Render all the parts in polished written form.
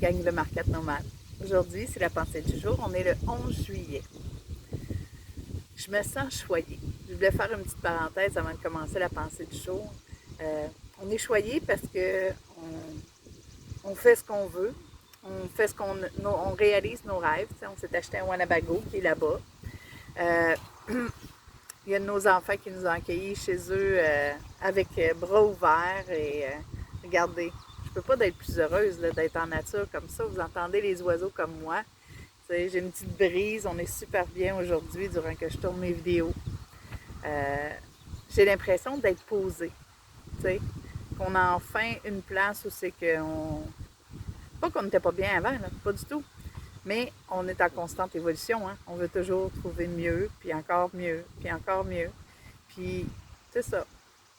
gang de Marquette Nomade. Aujourd'hui, c'est la pensée du jour. On est le 11 juillet. Je me sens choyée. Je voulais faire une petite parenthèse avant de commencer la pensée du jour. On est choyé parce que on fait ce qu'on veut. On fait on réalise nos rêves. T'sais, on s'est acheté un Winnebago qui est là-bas. Il y a de nos enfants qui nous ont accueillis chez eux avec bras ouverts et regardez, je peux pas d'être plus heureuse d'être en nature comme ça. Vous entendez les oiseaux comme moi. J'ai une petite brise, on est super bien aujourd'hui durant que je tourne mes vidéos. J'ai l'impression d'être posée. Qu'on a enfin une place où c'est qu'on... Pas qu'on n'était pas bien avant, là, pas du tout. Mais on est en constante évolution, hein? On veut toujours trouver mieux, puis encore mieux, puis encore mieux. Puis, c'est ça.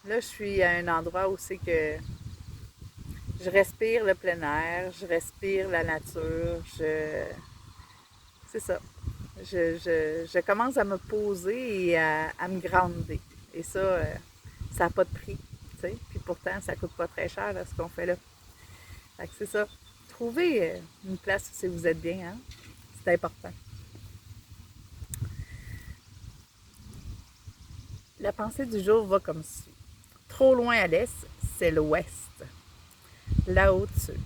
Là, je suis à un endroit où c'est que je respire le plein air, je respire la nature, c'est ça. Je commence à me poser et à me grounder. Et ça, ça n'a pas de prix, tu sais. Puis pourtant, ça coûte pas très cher, là, ce qu'on fait là. Fait que c'est ça. Trouvez une place où vous êtes bien, hein? C'est important. La pensée du jour va comme suit. Trop loin à l'est, c'est l'ouest. Là-haut dessus.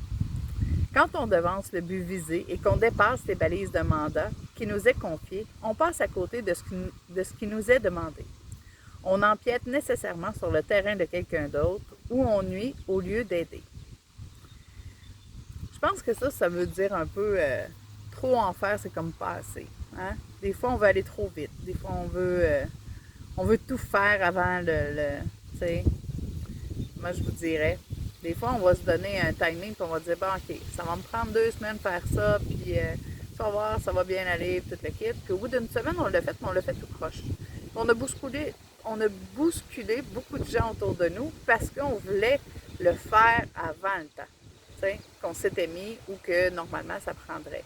Quand on devance le but visé et qu'on dépasse les balises de mandat qui nous est confié, on passe à côté de ce qui nous est demandé. On empiète nécessairement sur le terrain de quelqu'un d'autre ou on nuit au lieu d'aider. Je pense que ça veut dire un peu trop en faire, c'est comme pas assez. Hein? Des fois, on veut aller trop vite. Des fois, on veut tout faire avant tu sais, moi, je vous dirais, des fois, on va se donner un timing puis on va dire, bon, OK, ça va me prendre 2 semaines de faire ça, puis tu vas voir, ça va bien aller, puis toute le kit. Puis au bout d'une semaine, on l'a fait, mais on l'a fait tout croche. Puis on a bousculé beaucoup de gens autour de nous parce qu'on voulait le faire avant le temps, tu sais, qu'on s'était mis ou que normalement, ça prendrait.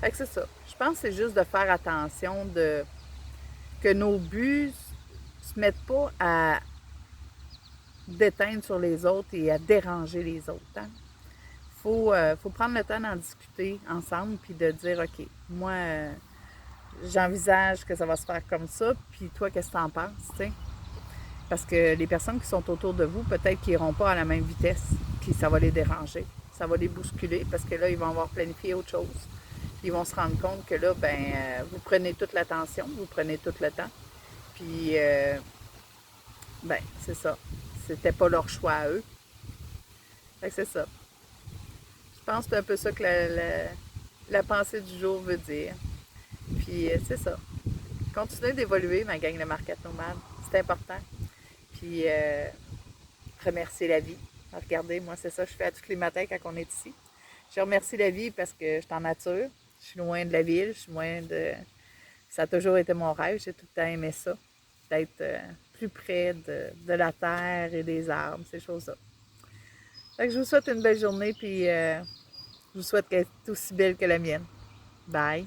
Fait que c'est ça. Je pense que c'est juste de faire attention que nos buts se mettent pas à d'éteindre sur les autres et à déranger les autres. Hein? Faut prendre le temps d'en discuter ensemble puis de dire, OK, moi, j'envisage que ça va se faire comme ça, puis toi, qu'est-ce que tu en penses, t'sais? Parce que les personnes qui sont autour de vous, peut-être qu'ils n'iront pas à la même vitesse, puis ça va les déranger, ça va les bousculer, parce que là, ils vont avoir planifié autre chose. Ils vont se rendre compte que là, vous prenez toute l'attention, vous prenez tout le temps, puis, c'est ça. C'était pas leur choix à eux. Fait que c'est ça. Je pense que c'est un peu ça que la pensée du jour veut dire. Puis c'est ça. Continuez d'évoluer, ma gang de Marquette Nomade. C'est important. Puis remercier la vie. Regardez, moi, c'est ça que je fais à tous les matins quand on est ici. Je remercie la vie parce que je suis en nature. Je suis loin de la ville. Je suis loin de... Ça a toujours été mon rêve. J'ai tout le temps aimé ça. D'être plus près de la terre et des arbres, ces choses-là. Fait que je vous souhaite une belle journée, puis je vous souhaite qu'elle soit aussi belle que la mienne. Bye!